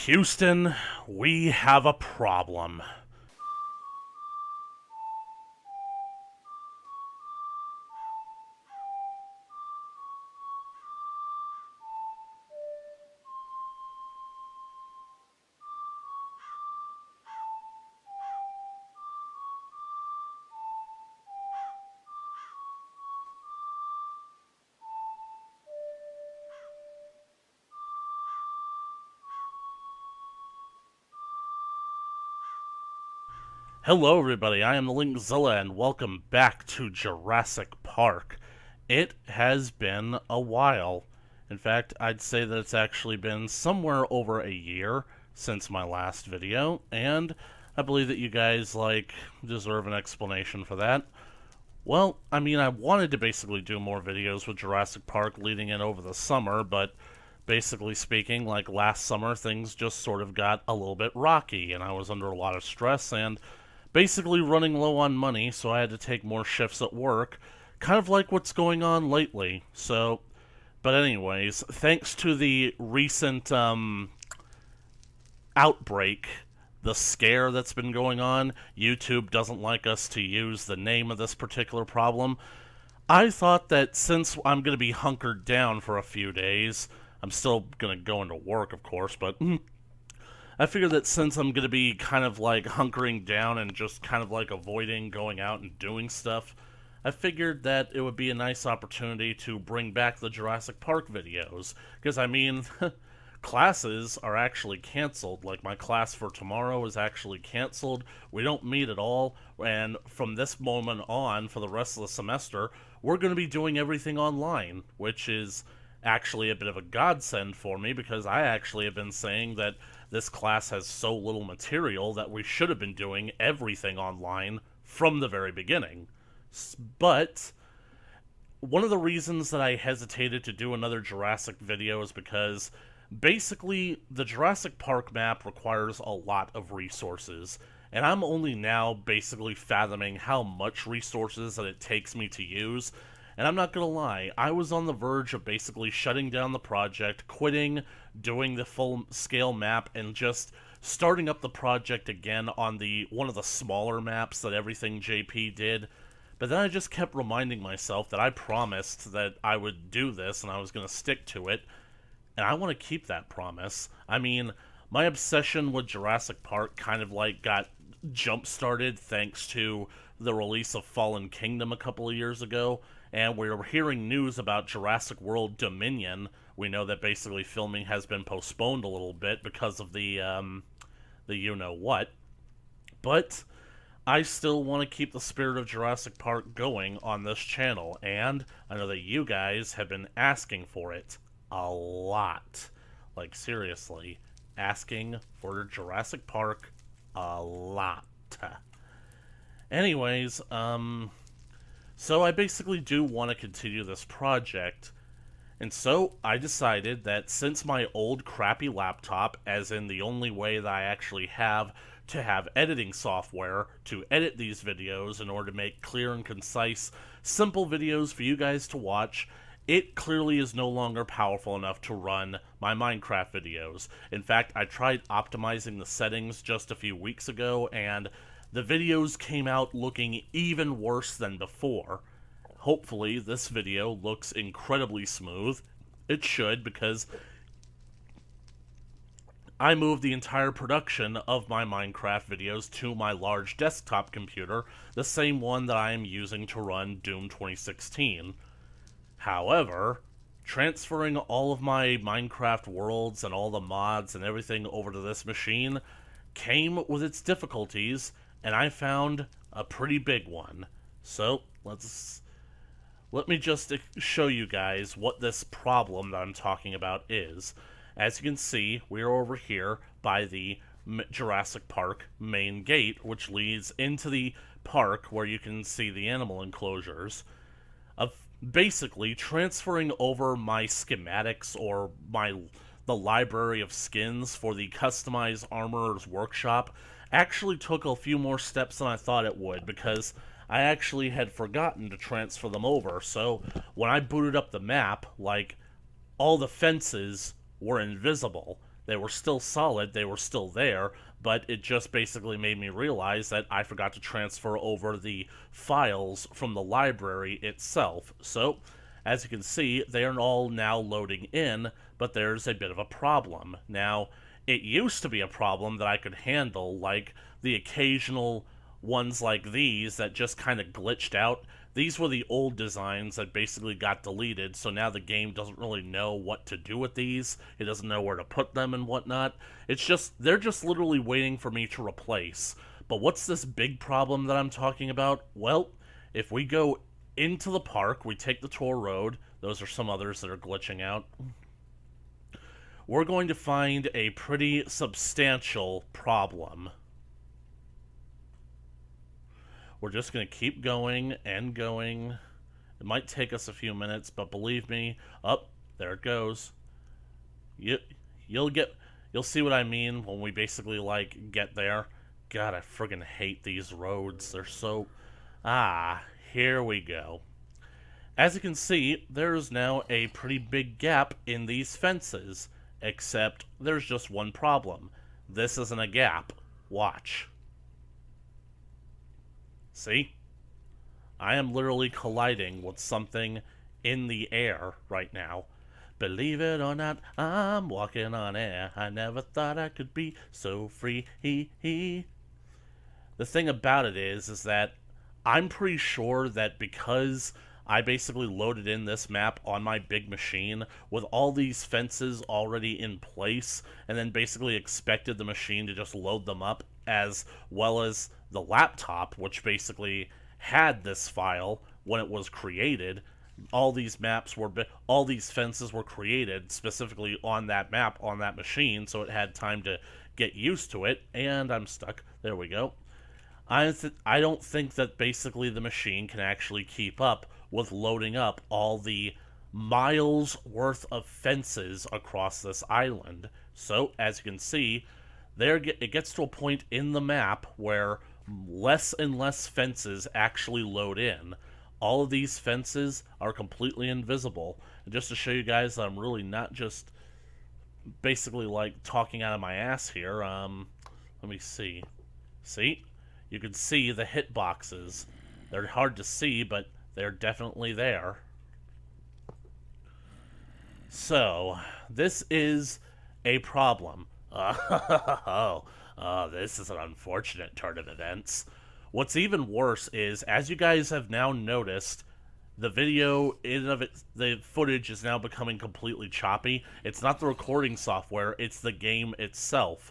Houston, we have a problem. Hello, everybody. I am the Linkzilla, and welcome back to Jurassic Park. It has been a while. In fact, I'd say that it's actually been somewhere over a year since my last video, and I believe that you guys, deserve an explanation for that. Well, I wanted to basically do more videos with Jurassic Park leading in over the summer, but basically speaking, like last summer, things just sort of got a little bit rocky, and I was under a lot of stress and basically running low on money, so I had to take more shifts at work, kind of like what's going on lately. But anyways, thanks to the recent outbreak, the scare that's been going on, YouTube doesn't like us to use the name of this particular problem. I thought that since I'm going to be hunkered down for a few days, I'm still going to go into work, of course, but I figured that since I'm going to be kind of like hunkering down and just kind of like avoiding going out and doing stuff, I figured that it would be a nice opportunity to bring back the Jurassic Park videos. Because, classes are actually canceled. Like, my class for tomorrow is actually canceled. We don't meet at all. And from this moment on, for the rest of the semester, we're going to be doing everything online, which is actually a bit of a godsend for me, because I actually have been saying that this class has so little material that we should have been doing everything online from the very beginning. But one of the reasons that I hesitated to do another Jurassic video is because basically the Jurassic Park map requires a lot of resources, and I'm only now basically fathoming how much resources that it takes me to use. And I'm not gonna lie, I was on the verge of basically shutting down the project, quitting, doing the full-scale map, and just starting up the project again on one of the smaller maps that Everything JP did. But then I just kept reminding myself that I promised that I would do this and I was gonna stick to it, and I want to keep that promise. My obsession with Jurassic Park kind of got jump-started thanks to the release of Fallen Kingdom a couple of years ago, and we were hearing news about Jurassic World Dominion. We know that basically filming has been postponed a little bit because of the you-know-what. But I still want to keep the spirit of Jurassic Park going on this channel, and I know that you guys have been asking for it a lot. Like, seriously, asking for Jurassic Park a lot. Anyways, so I basically do want to continue this project, and so I decided that since my old crappy laptop, as in the only way that I actually have to have editing software to edit these videos in order to make clear and concise, simple videos for you guys to watch, it clearly is no longer powerful enough to run my Minecraft videos. In fact, I tried optimizing the settings just a few weeks ago, and the videos came out looking even worse than before. Hopefully, this video looks incredibly smooth. It should, because I moved the entire production of my Minecraft videos to my large desktop computer, the same one that I am using to run Doom 2016. However, transferring all of my Minecraft worlds and all the mods and everything over to this machine came with its difficulties, and I found a pretty big one. So, let me just show you guys what this problem that I'm talking about is. As you can see, we are over here by the Jurassic Park main gate, which leads into the park where you can see the animal enclosures. Basically, transferring over my schematics or the library of skins for the customized Armorer's Workshop actually took a few more steps than I thought it would, because I actually had forgotten to transfer them over. So when I booted up the map, all the fences were invisible. They were still solid, they were still there, but it just basically made me realize that I forgot to transfer over the files from the library itself. So, as you can see, they are all now loading in, but there's a bit of a problem. Now, it used to be a problem that I could handle, like the occasional ones like these that just kind of glitched out. These were the old designs that basically got deleted, so now the game doesn't really know what to do with these. It doesn't know where to put them and whatnot. It's just, they're just literally waiting for me to replace. But what's this big problem that I'm talking about? Well, if we go into the park, we take the tour road. Those are some others that are glitching out. We're going to find a pretty substantial problem. We're just going to keep going and going. It might take us a few minutes, but believe me, there it goes. You'll see what I mean when we basically, like, get there. God, I friggin' hate these roads. They're so... here we go. As you can see, there's now a pretty big gap in these fences, except there's just one problem. This isn't a gap. Watch. See? I am literally colliding with something in the air right now. Believe it or not, I'm walking on air. I never thought I could be so free. The thing about it is that I'm pretty sure that because I basically loaded in this map on my big machine with all these fences already in place, and then basically expected the machine to just load them up, as well as the laptop, which basically had this file when it was created. All these fences were created specifically on that map, on that machine, so it had time to get used to it, and I'm stuck. There we go. I don't think that basically the machine can actually keep up with loading up all the miles worth of fences across this island. So, as you can see, it gets to a point in the map where less and less fences actually load in. All of these fences are completely invisible. And just to show you guys that I'm really not just basically like talking out of my ass here, let me see. See? You can see the hitboxes. They're hard to see, but they're definitely there. So, this is a problem. This is an unfortunate turn of events. What's even worse is, as you guys have now noticed, the video the footage is now becoming completely choppy. It's not the recording software, it's the game itself.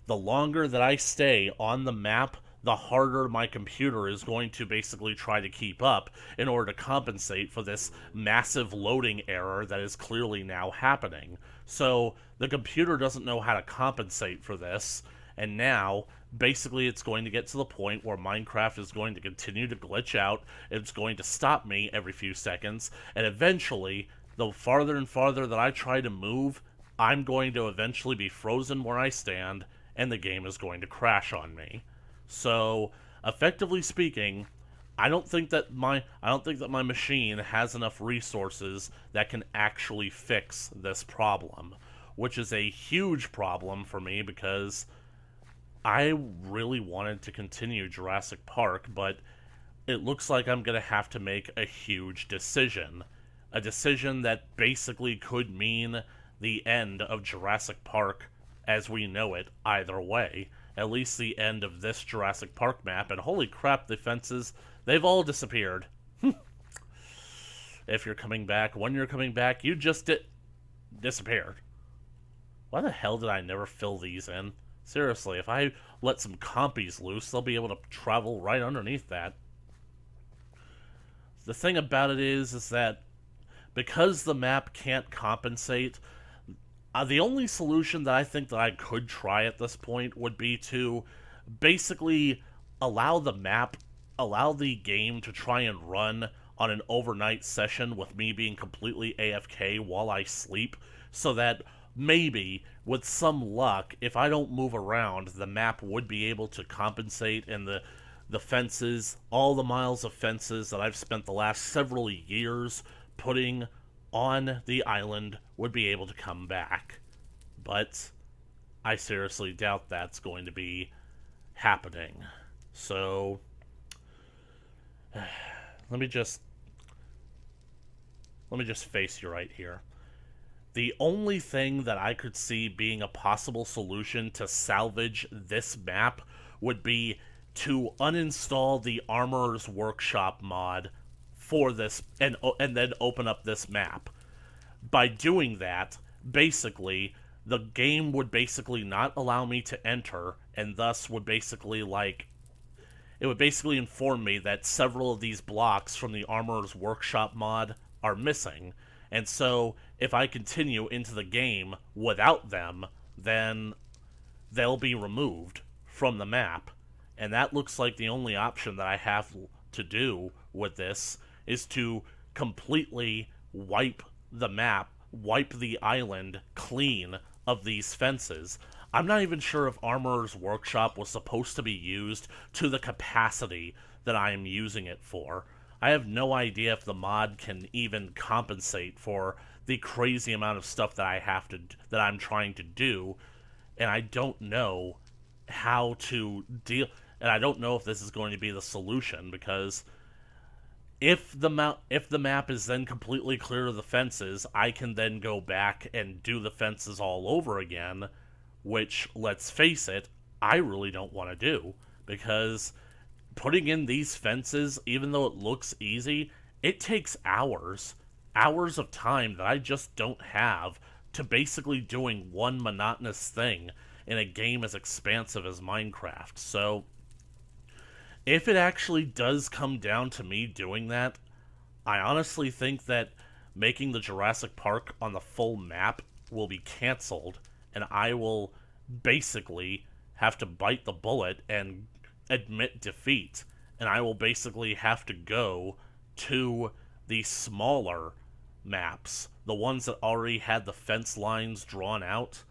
The longer that I stay on the map, the harder my computer is going to basically try to keep up in order to compensate for this massive loading error that is clearly now happening. So the computer doesn't know how to compensate for this, and now basically it's going to get to the point where Minecraft is going to continue to glitch out, it's going to stop me every few seconds, and eventually, the farther and farther that I try to move, I'm going to eventually be frozen where I stand, and the game is going to crash on me. So, effectively speaking, I don't think that my machine has enough resources that can actually fix this problem, which is a huge problem for me because I really wanted to continue Jurassic Park, but it looks like I'm going to have to make a huge decision. A decision that basically could mean the end of Jurassic Park as we know it either way. At least the end of this Jurassic Park map, and holy crap, the fences, they've all disappeared. If you're coming back, when you're coming back, you just disappeared. Why the hell did I never fill these in? Seriously, if I let some compies loose, they'll be able to travel right underneath that. The thing about it is that because the map can't compensate, the only solution that I think that I could try at this point would be to basically allow the game to try and run on an overnight session with me being completely AFK while I sleep, so that maybe, with some luck, if I don't move around, the map would be able to compensate, and the fences, all the miles of fences that I've spent the last several years putting on the island would be able to come back. But I seriously doubt that's going to be happening. So let me just face you right here. The only thing that I could see being a possible solution to salvage this map would be to uninstall the Armorer's Workshop mod for this and then open up this map. By doing that, basically, the game would basically not allow me to enter, and thus would basically, like, it would basically inform me that several of these blocks from the Armorer's Workshop mod are missing. And so, if I continue into the game without them, then they'll be removed from the map. And that looks like the only option that I have to do with this is to completely wipe the map, wipe the island clean of these fences. I'm not even sure if Armorer's Workshop was supposed to be used to the capacity that I am using it for. I have no idea if the mod can even compensate for the crazy amount of stuff that I'm trying to do, and I don't know how to deal, and I don't know if this is going to be the solution, because if the map is then completely clear of the fences, I can then go back and do the fences all over again, which, let's face it, I really don't want to do, because putting in these fences, even though it looks easy, it takes hours of time that I just don't have to basically doing one monotonous thing in a game as expansive as Minecraft. So if it actually does come down to me doing that, I honestly think that making the Jurassic Park on the full map will be canceled, and I will basically have to bite the bullet and admit defeat, and I will basically have to go to the smaller maps, the ones that already had the fence lines drawn out.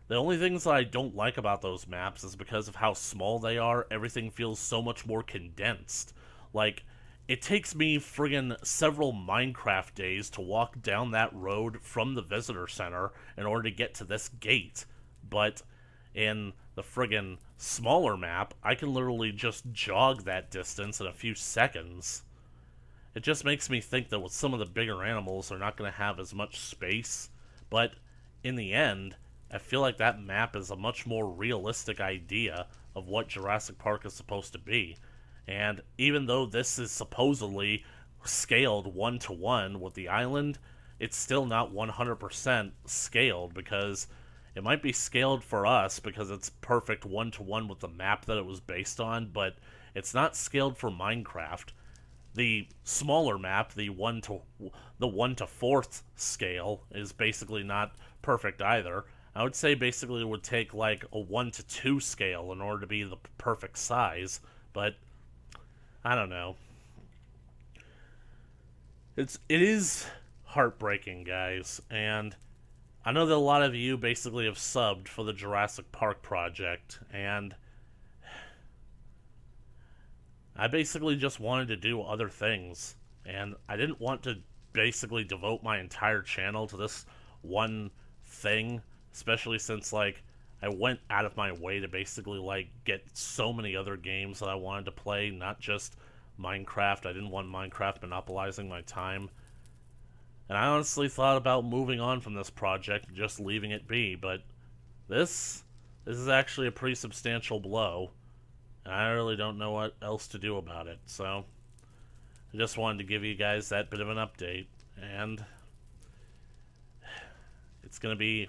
The only things that I don't like about those maps is because of how small they are, everything feels so much more condensed. Like, it takes me friggin' several Minecraft days to walk down that road from the visitor center in order to get to this gate, but in the friggin' smaller map, I can literally just jog that distance in a few seconds. It just makes me think that with some of the bigger animals, they're not going to have as much space, but in the end, I feel like that map is a much more realistic idea of what Jurassic Park is supposed to be. And even though this is supposedly scaled 1-to-1 with the island, it's still not 100% scaled, because it might be scaled for us because it's perfect 1-to-1 with the map that it was based on, but it's not scaled for Minecraft. The smaller map, the 1-to-4th scale, is basically not perfect either. I would say basically it would take like a 1-to-2 scale in order to be the perfect size, but I don't know. It is heartbreaking, guys, and I know that a lot of you basically have subbed for the Jurassic Park project, and I basically just wanted to do other things, and I didn't want to basically devote my entire channel to this one thing, especially since, like, I went out of my way to basically, like, get so many other games that I wanted to play, not just Minecraft. I didn't want Minecraft monopolizing my time. And I honestly thought about moving on from this project and just leaving it be, but this is actually a pretty substantial blow, and I really don't know what else to do about it, so I just wanted to give you guys that bit of an update, and it's gonna be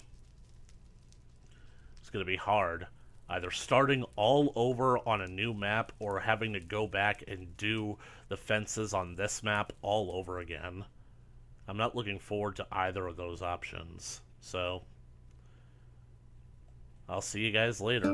hard, either starting all over on a new map or having to go back and do the fences on this map all over again. I'm not looking forward to either of those options, so I'll see you guys later.